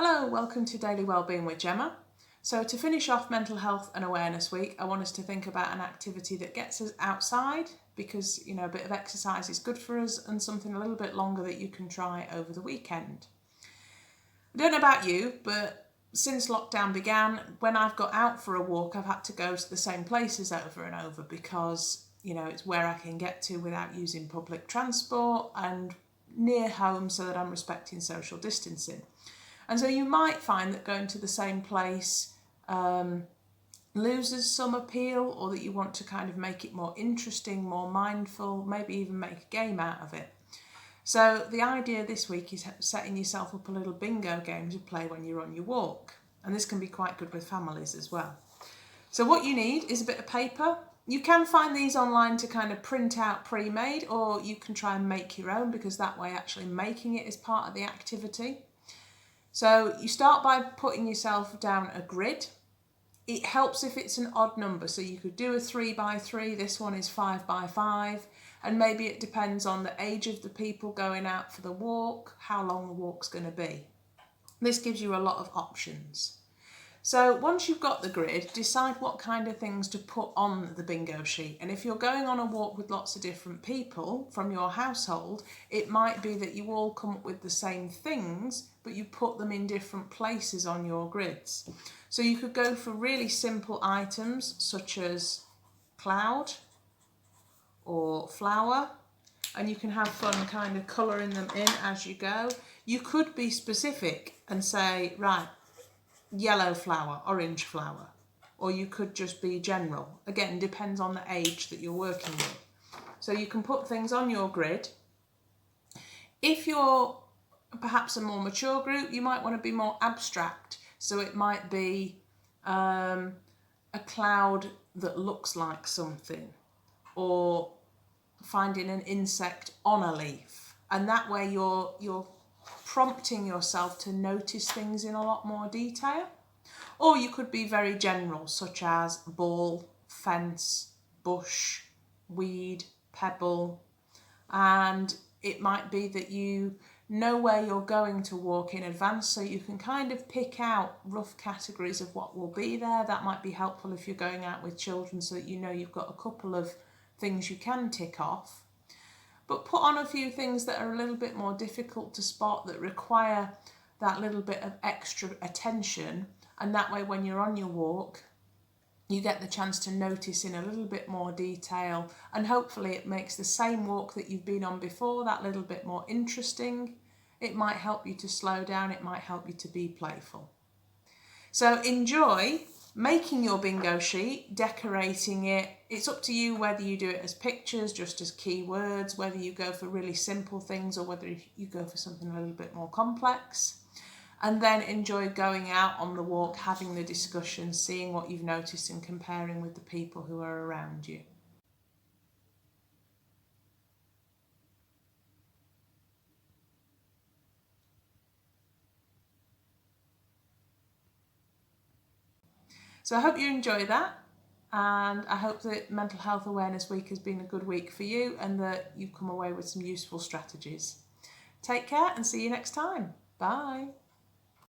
Hello, welcome to Daily Wellbeing with Gemma. So to finish off Mental Health and Awareness Week, I want us to think about an activity that gets us outside because, a bit of exercise is good for us and something a little bit longer that you can try over the weekend. I don't know about you, but since lockdown began, when I've got out for a walk, I've had to go to the same places over and over because, it's where I can get to without using public transport and near home so that I'm respecting social distancing. And so you might find that going to the same place loses some appeal, or that you want to kind of make it more interesting, more mindful, maybe even make a game out of it. So the idea this week is setting yourself up a little bingo game to play when you're on your walk. And this can be quite good with families as well. So what you need is a bit of paper. You can find these online to kind of print out pre-made, or you can try and make your own, because that way actually making it is part of the activity. So you start by putting yourself down a grid. It helps if it's an odd number. So you could do a 3x3, this one is 5x5, and maybe it depends on the age of the people going out for the walk, how long the walk's going to be. This gives you a lot of options. So once you've got the grid, decide what kind of things to put on the bingo sheet. And if you're going on a walk with lots of different people from your household, it might be that you all come up with the same things, but you put them in different places on your grids. So you could go for really simple items such as cloud or flower, and you can have fun kind of colouring them in as you go. You could be specific and say, right, yellow flower, orange flower, or you could just be general. Again, depends on the age that you're working with. So you can put things on your grid. If you're perhaps a more mature group, you might want to be more abstract. So it might be a cloud that looks like something, or finding an insect on a leaf. And that way you're prompting yourself to notice things in a lot more detail. Or you could be very general, such as ball, fence, bush, weed, pebble. And it might be that you know where you're going to walk in advance, so you can kind of pick out rough categories of what will be there. That might be helpful if you're going out with children, so that you know you've got a couple of things you can tick off. But put on a few things that are a little bit more difficult to spot, that require that little bit of extra attention. And that way, when you're on your walk, you get the chance to notice in a little bit more detail. And hopefully it makes the same walk that you've been on before that little bit more interesting. It might help you to slow down. It might help you to be playful. So enjoy making your bingo sheet, decorating it. It's up to you whether you do it as pictures, just as keywords, whether you go for really simple things or whether you go for something a little bit more complex. And then enjoy going out on the walk, having the discussion, seeing what you've noticed and comparing with the people who are around you. So I hope you enjoy that, and I hope that Mental Health Awareness Week has been a good week for you and that you've come away with some useful strategies. Take care and see you next time. Bye.